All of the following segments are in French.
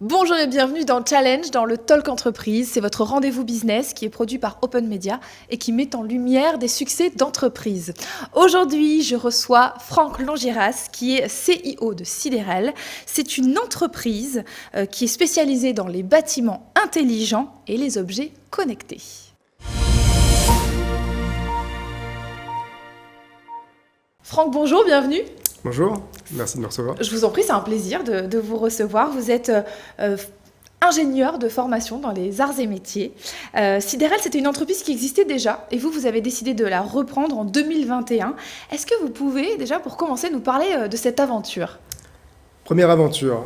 Bonjour et bienvenue dans Challenge, dans le Talk Entreprise. C'est votre rendez-vous business qui est produit par Open Media et qui met en lumière des succès d'entreprise. Aujourd'hui, je reçois Franck Longiras qui est CIO de Sidérel. C'est une entreprise qui est spécialisée dans les bâtiments intelligents et les objets connectés. Franck, bonjour, bienvenue. Bonjour, merci de me recevoir. Je vous en prie, c'est un plaisir de vous recevoir. Vous êtes ingénieur de formation dans les arts et métiers. Sidérel, c'était une entreprise qui existait déjà et vous avez décidé de la reprendre en 2021. Est-ce que vous pouvez déjà, pour commencer, nous parler de cette aventure ? Première aventure,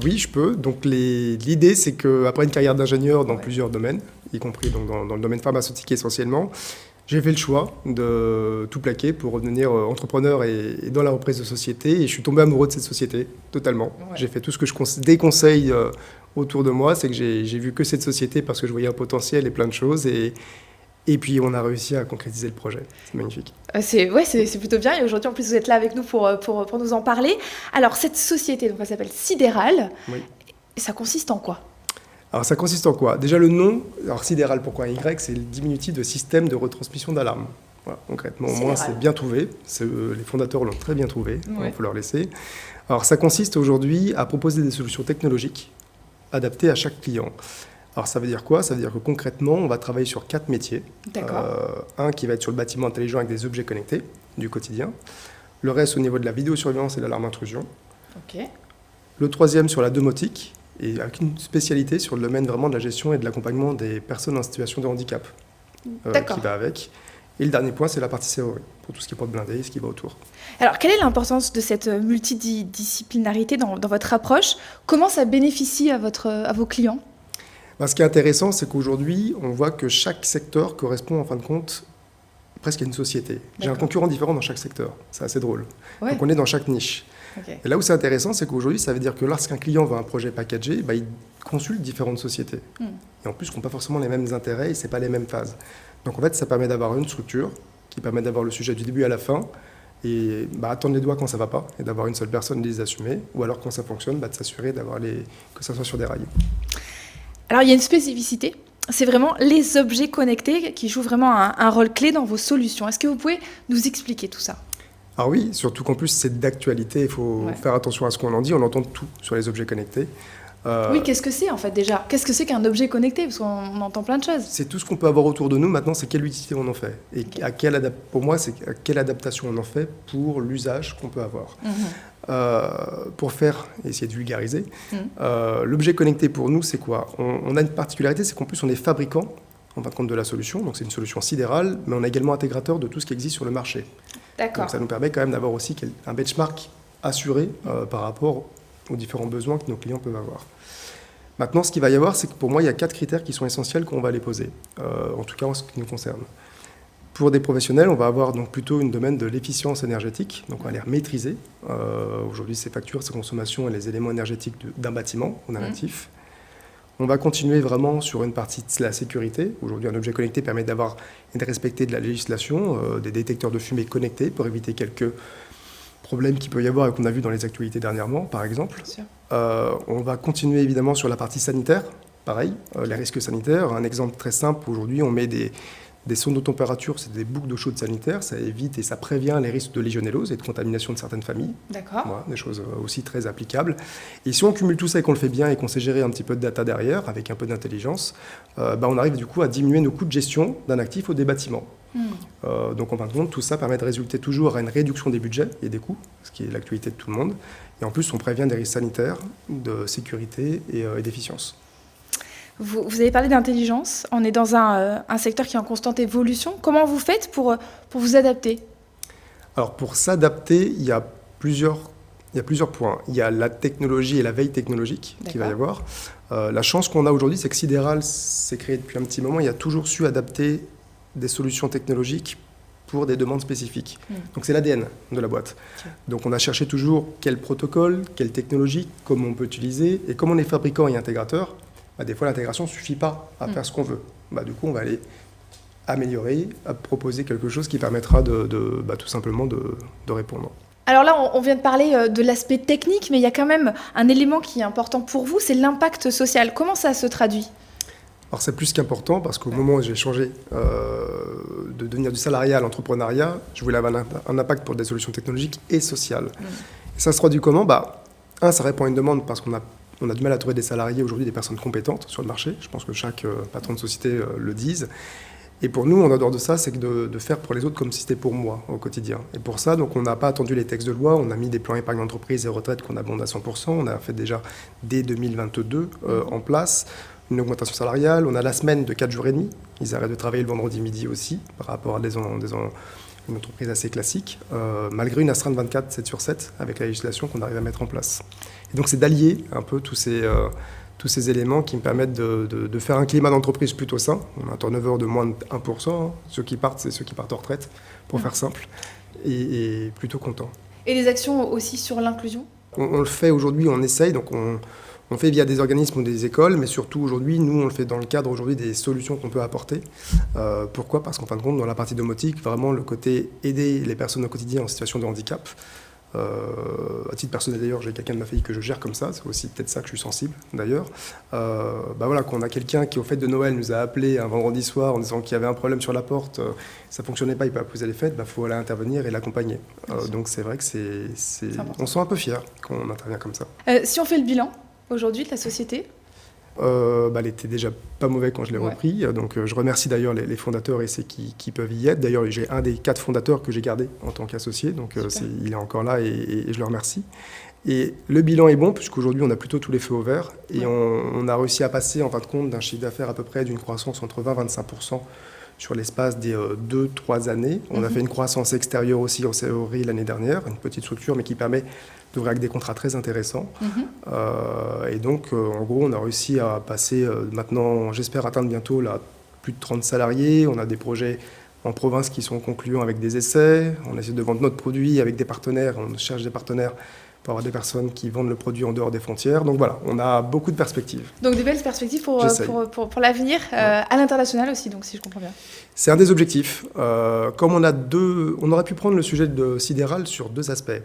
oui, je peux. Donc l'idée, c'est qu'après une carrière d'ingénieur dans plusieurs domaines, y compris donc, dans le domaine pharmaceutique essentiellement, j'ai fait le choix de tout plaquer pour devenir entrepreneur et dans la reprise de société. Et je suis tombé amoureux de cette société, totalement. Ouais. J'ai fait tout ce que je déconseille autour de moi. C'est que j'ai vu que cette société parce que je voyais un potentiel et plein de choses. Et puis, on a réussi à concrétiser le projet. C'est magnifique. C'est plutôt bien. Et aujourd'hui, en plus, vous êtes là avec nous pour nous en parler. Alors, cette société, donc, elle s'appelle Sidérel. Oui. Ça consiste en quoi ? Alors, ça consiste en quoi ? Déjà, le nom, alors Sidérel, pourquoi Y ? C'est le diminutif de système de retransmission d'alarme. Voilà, concrètement, au moins, c'est bien trouvé. Les fondateurs l'ont très bien trouvé. Il faut leur laisser. Alors, ça consiste aujourd'hui à proposer des solutions technologiques adaptées à chaque client. Alors, ça veut dire quoi ? Ça veut dire que concrètement, on va travailler sur 4 métiers. Un qui va être sur le bâtiment intelligent avec des objets connectés du quotidien. Le reste au niveau de la vidéosurveillance et de l'alarme intrusion. Le troisième sur la domotique. Et avec une spécialité sur le domaine vraiment de la gestion et de l'accompagnement des personnes en situation de handicap qui va avec. Et le dernier point, c'est la partie serrurerie, pour tout ce qui est porte blindée et ce qui va autour. Alors, quelle est l'importance de cette multidisciplinarité dans votre approche ? Comment ça bénéficie à vos clients ? Ce qui est intéressant, c'est qu'aujourd'hui, on voit que chaque secteur correspond en fin de compte presque à une société. J'ai un concurrent différent dans chaque secteur. C'est assez drôle. Ouais. Donc, on est dans chaque niche. Et là où c'est intéressant, c'est qu'aujourd'hui, ça veut dire que lorsqu'un client veut un projet packagé, il consulte différentes sociétés. Et en plus, qui n'ont pas forcément les mêmes intérêts et ce n'est pas les mêmes phases. Donc en fait, ça permet d'avoir une structure qui permet d'avoir le sujet du début à la fin et attendre les doigts quand ça ne va pas et d'avoir une seule personne de les assumer. Ou alors quand ça fonctionne, de s'assurer que ça soit sur des rails. Alors il y a une spécificité. C'est vraiment les objets connectés qui jouent vraiment un rôle clé dans vos solutions. Est-ce que vous pouvez nous expliquer tout ça ? Alors oui, surtout qu'en plus c'est d'actualité, il faut faire attention à ce qu'on en dit, on entend tout sur les objets connectés. Oui, qu'est-ce que c'est en fait déjà ? Qu'est-ce que c'est qu'un objet connecté ? Parce qu'on entend plein de choses. C'est tout ce qu'on peut avoir autour de nous, maintenant c'est quelle utilité on en fait. Et pour moi, c'est à quelle adaptation on en fait pour l'usage qu'on peut avoir. Pour essayer de vulgariser, l'objet connecté pour nous c'est quoi ? On a une particularité, c'est qu'en plus on est fabricant en fin de compte de la solution, donc c'est une solution sidérale, mais on est également intégrateur de tout ce qui existe sur le marché. Donc ça nous permet quand même d'avoir aussi un benchmark assuré par rapport aux différents besoins que nos clients peuvent avoir. Maintenant, ce qu'il va y avoir, c'est que pour moi, il y a 4 critères qui sont essentiels qu'on va les poser, en tout cas en ce qui nous concerne. Pour des professionnels, on va avoir donc plutôt une domaine de l'efficience énergétique, donc on va les maîtriser. Aujourd'hui, ces factures, ces consommations et les éléments énergétiques d'un bâtiment ou d'un actif. On va continuer vraiment sur une partie de la sécurité. Aujourd'hui, un objet connecté permet d'avoir et de respecter de la législation, des détecteurs de fumée connectés pour éviter quelques problèmes qu'il peut y avoir et qu'on a vu dans les actualités dernièrement, par exemple. On va continuer évidemment sur la partie sanitaire. Pareil, les risques sanitaires. Un exemple très simple, aujourd'hui, on met des sondes de température, c'est des boucles d'eau chaude sanitaire, ça évite et ça prévient les risques de légionellose et de contamination de certaines familles. D'accord. Voilà, des choses aussi très applicables. Et si on cumule tout ça et qu'on le fait bien et qu'on sait gérer un petit peu de data derrière, avec un peu d'intelligence, on arrive du coup à diminuer nos coûts de gestion d'un actif ou des bâtiments. Donc en fin de compte, tout ça permet de résulter toujours à une réduction des budgets et des coûts, ce qui est l'actualité de tout le monde. Et en plus, on prévient des risques sanitaires, de sécurité et d'efficience. Vous avez parlé d'intelligence. On est dans un secteur qui est en constante évolution. Comment vous faites pour vous adapter ? Alors pour s'adapter, il y a plusieurs points. Il y a la technologie et la veille technologique qu'il va y avoir. La chance qu'on a aujourd'hui, c'est que Sidérel s'est créé depuis un petit moment. Il a toujours su adapter des solutions technologiques pour des demandes spécifiques. Donc c'est l'ADN de la boîte. Donc on a cherché toujours quel protocole, quelle technologie, comment on peut utiliser. Et comme on est fabricant et intégrateur, des fois l'intégration ne suffit pas à faire ce qu'on veut. Du coup, on va aller améliorer, à proposer quelque chose qui permettra tout simplement de répondre. Alors là, on vient de parler de l'aspect technique, mais il y a quand même un élément qui est important pour vous, c'est l'impact social. Comment ça se traduit ? Alors c'est plus qu'important parce qu'au moment où j'ai changé de devenir du salariat à l'entrepreneuriat, je voulais avoir un impact pour des solutions technologiques et sociales. Et ça se traduit comment ? Ça répond à une demande parce qu'on a du mal à trouver des salariés aujourd'hui, des personnes compétentes sur le marché. Je pense que chaque patron de société le dise. Et pour nous, en dehors de ça, c'est que de faire pour les autres comme si c'était pour moi au quotidien. Et pour ça, donc, on n'a pas attendu les textes de loi, on a mis des plans épargne d'entreprise et retraite qu'on abonde à 100%. On a fait déjà dès 2022 en place une augmentation salariale. On a la semaine de 4 jours et demi. Ils arrêtent de travailler le vendredi midi aussi, par rapport à une entreprise assez classique, malgré une astreinte 24, 7 sur 7, avec la législation qu'on arrive à mettre en place. Et donc c'est d'allier un peu tous ces éléments qui me permettent de faire un climat d'entreprise plutôt sain. On a un turnover de moins de 1%. Ceux qui partent, c'est ceux qui partent en retraite, pour faire simple, et plutôt contents. Et des actions aussi sur l'inclusion ? On le fait aujourd'hui, on essaye, donc on fait via des organismes ou des écoles, mais surtout aujourd'hui, nous, on le fait dans le cadre aujourd'hui des solutions qu'on peut apporter. Pourquoi ? Parce qu'en fin de compte, dans la partie domotique, vraiment le côté aider les personnes au quotidien en situation de handicap. À titre personnel d'ailleurs, j'ai quelqu'un de ma famille que je gère comme ça, c'est aussi peut-être ça que je suis sensible d'ailleurs. Voilà, quand on a quelqu'un qui au fête de Noël nous a appelé un vendredi soir en disant qu'il y avait un problème sur la porte, ça ne fonctionnait pas, il ne peut pas poser les fêtes, faut aller intervenir et l'accompagner. Donc c'est vrai que on se sent un peu fier quand on intervient comme ça. Si on fait le bilan aujourd'hui de la société ? Elle était déjà pas mauvais quand je l'ai repris. Donc, je remercie d'ailleurs les fondateurs et ceux qui peuvent y être. D'ailleurs, j'ai un des 4 fondateurs que j'ai gardé en tant qu'associé. Donc, il est encore là et je le remercie. Et le bilan est bon puisqu'aujourd'hui, on a plutôt tous les feux au vert. Et on a réussi à passer, en fin de compte, d'un chiffre d'affaires à peu près d'une croissance entre 20 et 25% sur l'espace des 2-3 années. On a fait une croissance extérieure aussi en théorie l'année dernière, une petite structure, mais qui permet d'ouvrir avec des contrats très intéressants. Et donc, en gros, on a réussi à passer maintenant, j'espère atteindre bientôt plus de 30 salariés. On a des projets en province qui sont concluants avec des essais. On essaie de vendre notre produit avec des partenaires. On cherche des partenaires pour avoir des personnes qui vendent le produit en dehors des frontières. Donc voilà, on a beaucoup de perspectives. Donc de belles perspectives pour l'avenir, à l'international aussi, donc, si je comprends bien. C'est un des objectifs. Comme on aurait pu prendre le sujet de Sidéral sur 2 aspects.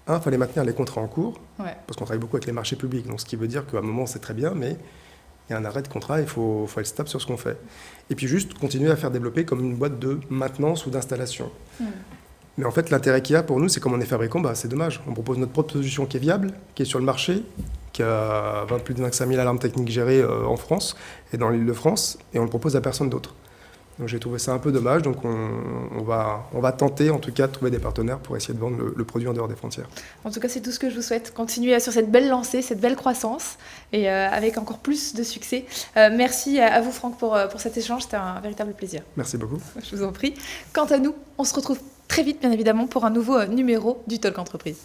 Il fallait maintenir les contrats en cours, parce qu'on travaille beaucoup avec les marchés publics. Donc, ce qui veut dire qu'à un moment, c'est très bien, mais il y a un arrêt de contrat, il faut être stable sur ce qu'on fait. Et puis juste continuer à faire développer comme une boîte de maintenance ou d'installation. Mais en fait, l'intérêt qu'il y a pour nous, c'est comme on est fabricant, c'est dommage. On propose notre propre solution qui est viable, qui est sur le marché, qui a plus de 25 000 alarmes techniques gérées en France et dans l'Île-de-France, et on le propose à personne d'autre. Donc j'ai trouvé ça un peu dommage, donc on va tenter en tout cas de trouver des partenaires pour essayer de vendre le produit en dehors des frontières. En tout cas, c'est tout ce que je vous souhaite. Continuez sur cette belle lancée, cette belle croissance et avec encore plus de succès. Merci à vous Franck pour cet échange, c'était un véritable plaisir. Merci beaucoup. Je vous en prie. Quant à nous, on se retrouve très vite bien évidemment pour un nouveau numéro du Talk Entreprise.